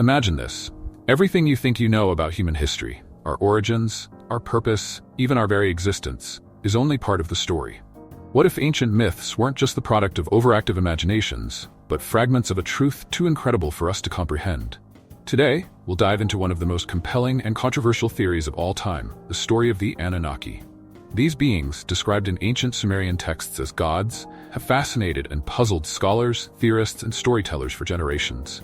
Imagine this. Everything you think you know about human history, our origins, our purpose, even our very existence, is only part of the story. What if ancient myths weren't just the product of overactive imaginations, but fragments of a truth too incredible for us to comprehend? Today, we'll dive into one of the most compelling and controversial theories of all time, the story of the Anunnaki. These beings, described in ancient Sumerian texts as gods, have fascinated and puzzled scholars, theorists, and storytellers for generations.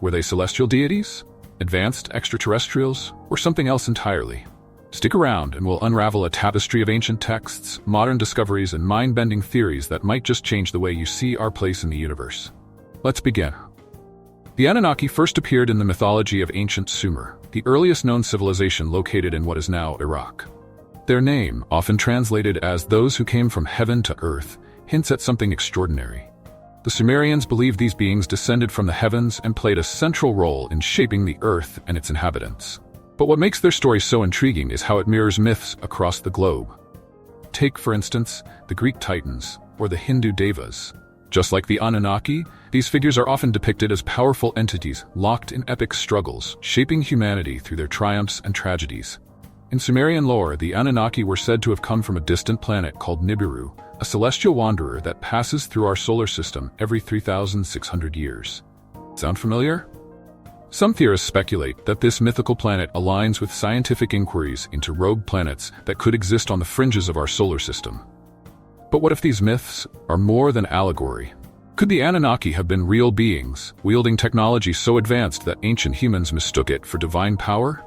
Were they celestial deities, advanced extraterrestrials, or something else entirely? Stick around and we'll unravel a tapestry of ancient texts, modern discoveries, and mind-bending theories that might just change the way you see our place in the universe. Let's begin. The Anunnaki first appeared in the mythology of ancient Sumer, the earliest known civilization located in what is now Iraq. Their name, often translated as those who came from heaven to earth, hints at something extraordinary. The Sumerians believed these beings descended from the heavens and played a central role in shaping the earth and its inhabitants. But what makes their story so intriguing is how it mirrors myths across the globe. Take, for instance, the Greek Titans, or the Hindu Devas. Just like the Anunnaki, these figures are often depicted as powerful entities locked in epic struggles, shaping humanity through their triumphs and tragedies. In Sumerian lore, the Anunnaki were said to have come from a distant planet called Nibiru, a celestial wanderer that passes through our solar system every 3,600 years. Sound familiar? Some theorists speculate that this mythical planet aligns with scientific inquiries into rogue planets that could exist on the fringes of our solar system. But what if these myths are more than allegory? Could the Anunnaki have been real beings, wielding technology so advanced that ancient humans mistook it for divine power?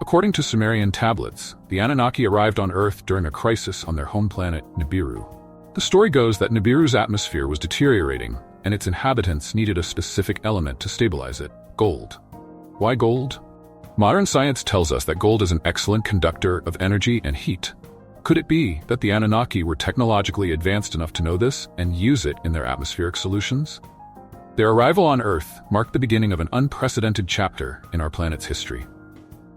According to Sumerian tablets, the Anunnaki arrived on Earth during a crisis on their home planet, Nibiru. The story goes that Nibiru's atmosphere was deteriorating, and its inhabitants needed a specific element to stabilize it: gold. Why gold? Modern science tells us that gold is an excellent conductor of energy and heat. Could it be that the Anunnaki were technologically advanced enough to know this and use it in their atmospheric solutions? Their arrival on Earth marked the beginning of an unprecedented chapter in our planet's history.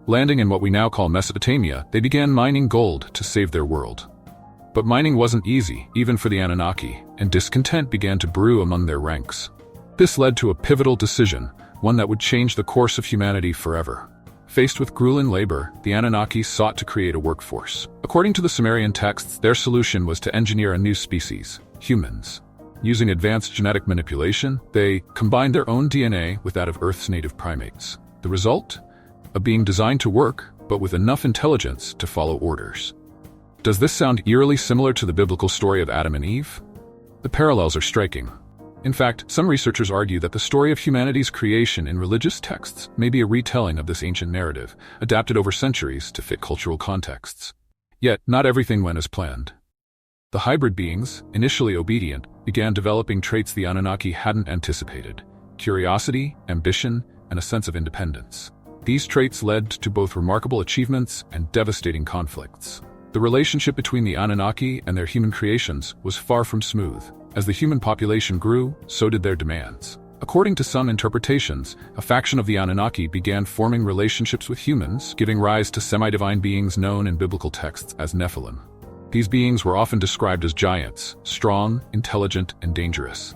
Landing in what we now call Mesopotamia, they began mining gold to save their world. But mining wasn't easy, even for the Anunnaki, and discontent began to brew among their ranks. This led to a pivotal decision, one that would change the course of humanity forever. Faced with grueling labor, the Anunnaki sought to create a workforce. According to the Sumerian texts, their solution was to engineer a new species, humans. Using advanced genetic manipulation, they combined their own DNA with that of Earth's native primates. The result? A being designed to work, but with enough intelligence to follow orders. Does this sound eerily similar to the biblical story of Adam and Eve? The parallels are striking. In fact, some researchers argue that the story of humanity's creation in religious texts may be a retelling of this ancient narrative, adapted over centuries to fit cultural contexts. Yet, not everything went as planned. The hybrid beings, initially obedient, began developing traits the Anunnaki hadn't anticipated: curiosity, ambition, and a sense of independence. These traits led to both remarkable achievements and devastating conflicts. The relationship between the Anunnaki and their human creations was far from smooth. As the human population grew, so did their demands. According to some interpretations, a faction of the Anunnaki began forming relationships with humans, giving rise to semi-divine beings known in biblical texts as Nephilim. These beings were often described as giants, strong, intelligent, and dangerous.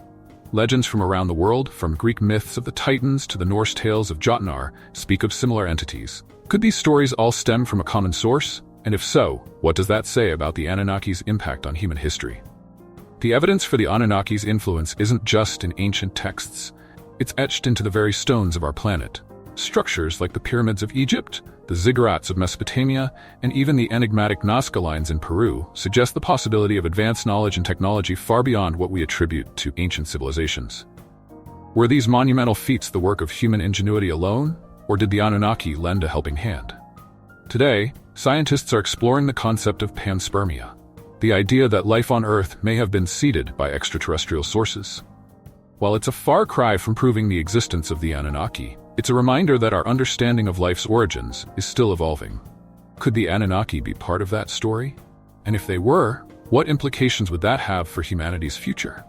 Legends from around the world, from Greek myths of the Titans to the Norse tales of Jotnar, speak of similar entities. Could these stories all stem from a common source? And if so, what does that say about the Anunnaki's impact on human history? The evidence for the Anunnaki's influence isn't just in ancient texts. It's etched into the very stones of our planet. Structures like the pyramids of Egypt, the ziggurats of Mesopotamia, and even the enigmatic Nazca lines in Peru suggest the possibility of advanced knowledge and technology far beyond what we attribute to ancient civilizations. Were these monumental feats the work of human ingenuity alone, or did the Anunnaki lend a helping hand? Today, scientists are exploring the concept of panspermia, the idea that life on Earth may have been seeded by extraterrestrial sources. While it's a far cry from proving the existence of the Anunnaki, it's a reminder that our understanding of life's origins is still evolving. Could the Anunnaki be part of that story? And if they were, what implications would that have for humanity's future?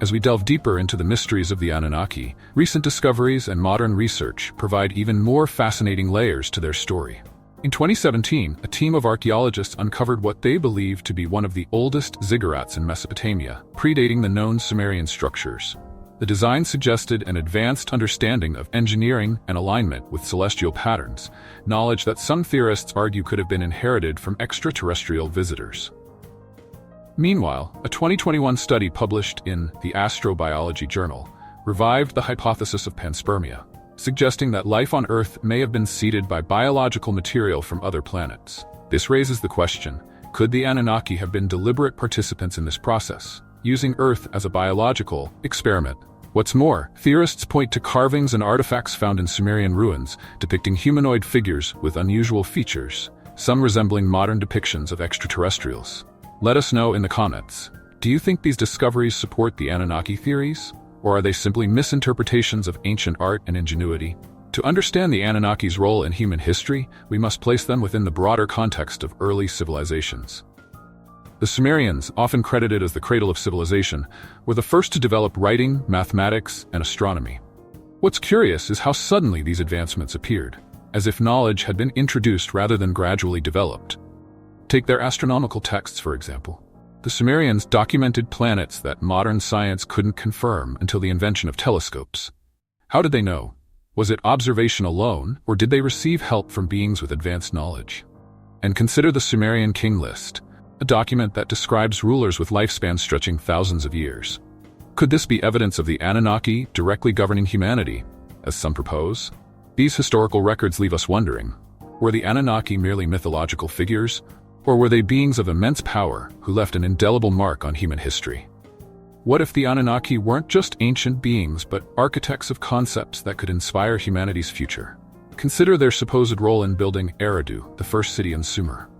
As we delve deeper into the mysteries of the Anunnaki, recent discoveries and modern research provide even more fascinating layers to their story. In 2017, a team of archaeologists uncovered what they believe to be one of the oldest ziggurats in Mesopotamia, predating the known Sumerian structures. The design suggested an advanced understanding of engineering and alignment with celestial patterns, knowledge that some theorists argue could have been inherited from extraterrestrial visitors. Meanwhile, a 2021 study published in the Astrobiology Journal revived the hypothesis of panspermia, suggesting that life on Earth may have been seeded by biological material from other planets. This raises the question, could the Anunnaki have been deliberate participants in this process, using Earth as a biological experiment? What's more, theorists point to carvings and artifacts found in Sumerian ruins depicting humanoid figures with unusual features, some resembling modern depictions of extraterrestrials. Let us know in the comments. Do you think these discoveries support the Anunnaki theories? Or are they simply misinterpretations of ancient art and ingenuity? To understand the Anunnaki's role in human history, we must place them within the broader context of early civilizations. The Sumerians, often credited as the cradle of civilization, were the first to develop writing, mathematics, and astronomy. What's curious is how suddenly these advancements appeared, as if knowledge had been introduced rather than gradually developed. Take their astronomical texts, for example. The Sumerians documented planets that modern science couldn't confirm until the invention of telescopes. How did they know? Was it observation alone, or did they receive help from beings with advanced knowledge? And consider the Sumerian king list, a document that describes rulers with lifespans stretching thousands of years. Could this be evidence of the Anunnaki directly governing humanity, as some propose? These historical records leave us wondering, were the Anunnaki merely mythological figures, or were they beings of immense power who left an indelible mark on human history? What if the Anunnaki weren't just ancient beings but architects of concepts that could inspire humanity's future? Consider their supposed role in building Eridu, the first city in Sumer.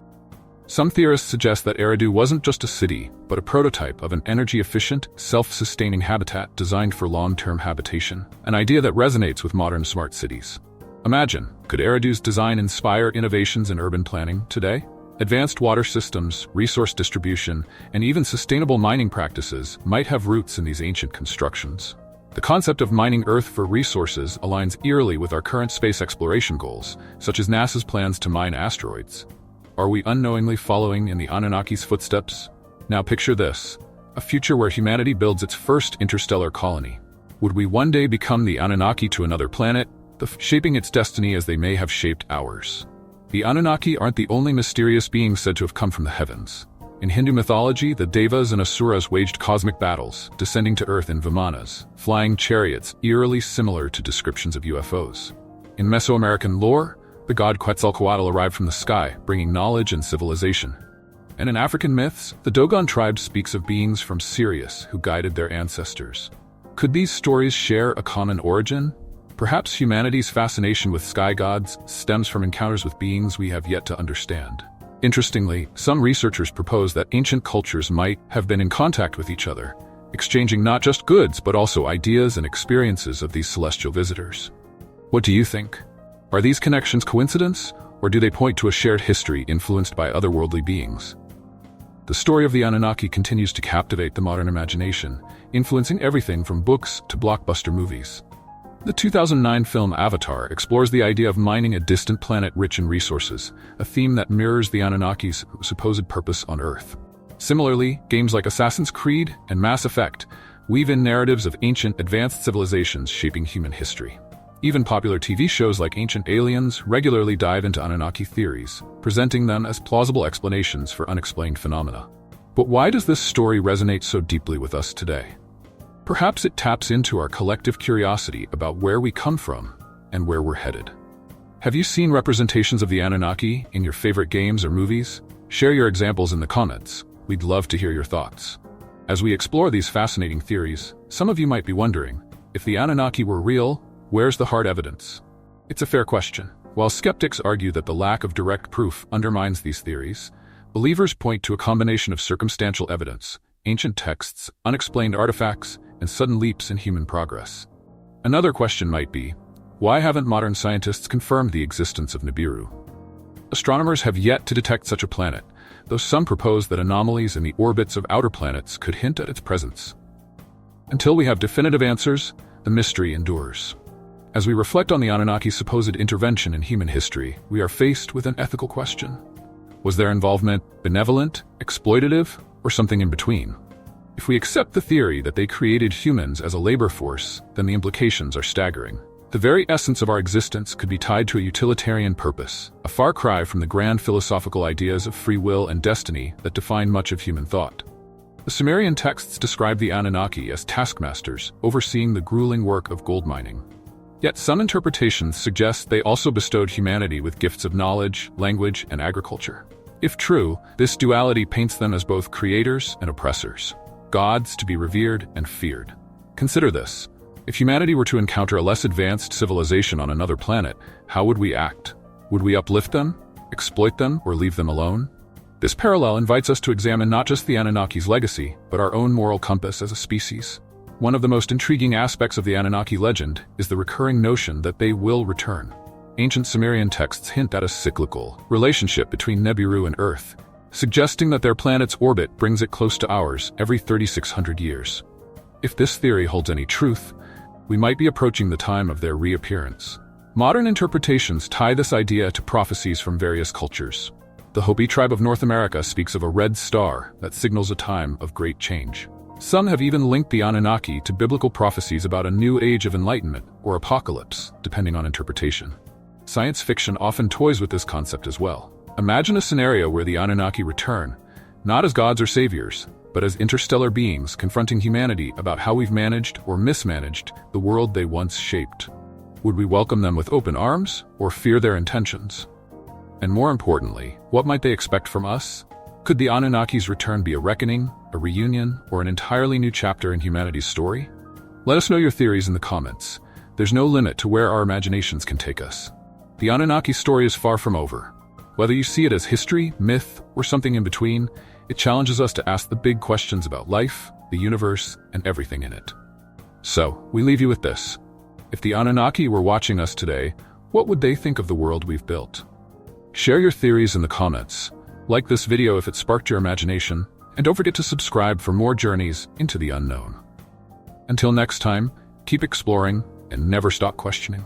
Some theorists suggest that Eridu wasn't just a city, but a prototype of an energy-efficient, self-sustaining habitat designed for long-term habitation, an idea that resonates with modern smart cities. Imagine, could Eridu's design inspire innovations in urban planning today? Advanced water systems, resource distribution, and even sustainable mining practices might have roots in these ancient constructions. The concept of mining Earth for resources aligns eerily with our current space exploration goals, such as NASA's plans to mine asteroids. Are we unknowingly following in the Anunnaki's footsteps? Now picture this, a future where humanity builds its first interstellar colony. Would we one day become the Anunnaki to another planet, shaping its destiny as they may have shaped ours? The Anunnaki aren't the only mysterious beings said to have come from the heavens. In Hindu mythology, the Devas and Asuras waged cosmic battles, descending to Earth in Vimanas, flying chariots eerily similar to descriptions of UFOs. In Mesoamerican lore, the god Quetzalcoatl arrived from the sky, bringing knowledge and civilization. And in African myths, the Dogon tribe speaks of beings from Sirius who guided their ancestors. Could these stories share a common origin? Perhaps humanity's fascination with sky gods stems from encounters with beings we have yet to understand. Interestingly, some researchers propose that ancient cultures might have been in contact with each other, exchanging not just goods but also ideas and experiences of these celestial visitors. What do you think? Are these connections coincidence, or do they point to a shared history influenced by otherworldly beings? The story of the Anunnaki continues to captivate the modern imagination, influencing everything from books to blockbuster movies. The 2009 film Avatar explores the idea of mining a distant planet rich in resources, a theme that mirrors the Anunnaki's supposed purpose on Earth. Similarly, games like Assassin's Creed and Mass Effect weave in narratives of ancient, advanced civilizations shaping human history. Even popular TV shows like Ancient Aliens regularly dive into Anunnaki theories, presenting them as plausible explanations for unexplained phenomena. But why does this story resonate so deeply with us today? Perhaps it taps into our collective curiosity about where we come from and where we're headed. Have you seen representations of the Anunnaki in your favorite games or movies? Share your examples in the comments. We'd love to hear your thoughts. As we explore these fascinating theories, some of you might be wondering, if the Anunnaki were real, where's the hard evidence? It's a fair question. While skeptics argue that the lack of direct proof undermines these theories, believers point to a combination of circumstantial evidence, ancient texts, unexplained artifacts, and sudden leaps in human progress. Another question might be, why haven't modern scientists confirmed the existence of Nibiru? Astronomers have yet to detect such a planet, though some propose that anomalies in the orbits of outer planets could hint at its presence. Until we have definitive answers, the mystery endures. As we reflect on the Anunnaki's supposed intervention in human history, we are faced with an ethical question. Was their involvement benevolent, exploitative, or something in between? If we accept the theory that they created humans as a labor force, then the implications are staggering. The very essence of our existence could be tied to a utilitarian purpose, a far cry from the grand philosophical ideas of free will and destiny that define much of human thought. The Sumerian texts describe the Anunnaki as taskmasters, overseeing the grueling work of gold mining. Yet some interpretations suggest they also bestowed humanity with gifts of knowledge, language, and agriculture. If true, this duality paints them as both creators and oppressors, gods to be revered and feared. Consider this. If humanity were to encounter a less advanced civilization on another planet, how would we act? Would we uplift them, exploit them, or leave them alone? This parallel invites us to examine not just the Anunnaki's legacy, but our own moral compass as a species. One of the most intriguing aspects of the Anunnaki legend is the recurring notion that they will return. Ancient Sumerian texts hint at a cyclical relationship between Nibiru and Earth, suggesting that their planet's orbit brings it close to ours every 3,600 years. If this theory holds any truth, we might be approaching the time of their reappearance. Modern interpretations tie this idea to prophecies from various cultures. The Hopi tribe of North America speaks of a red star that signals a time of great change. Some have even linked the Anunnaki to biblical prophecies about a new age of enlightenment or apocalypse, depending on interpretation. Science fiction often toys with this concept as well. Imagine a scenario where the Anunnaki return, not as gods or saviors, but as interstellar beings confronting humanity about how we've managed or mismanaged the world they once shaped. Would we welcome them with open arms or fear their intentions? And more importantly, what might they expect from us? Could the Anunnaki's return be a reckoning, a reunion, or an entirely new chapter in humanity's story? Let us know your theories in the comments. There's no limit to where our imaginations can take us. The Anunnaki story is far from over. Whether you see it as history, myth, or something in between, it challenges us to ask the big questions about life, the universe, and everything in it. So, we leave you with this. If the Anunnaki were watching us today, what would they think of the world we've built? Share your theories in the comments. Like this video if it sparked your imagination, and don't forget to subscribe for more journeys into the unknown. Until next time, keep exploring and never stop questioning.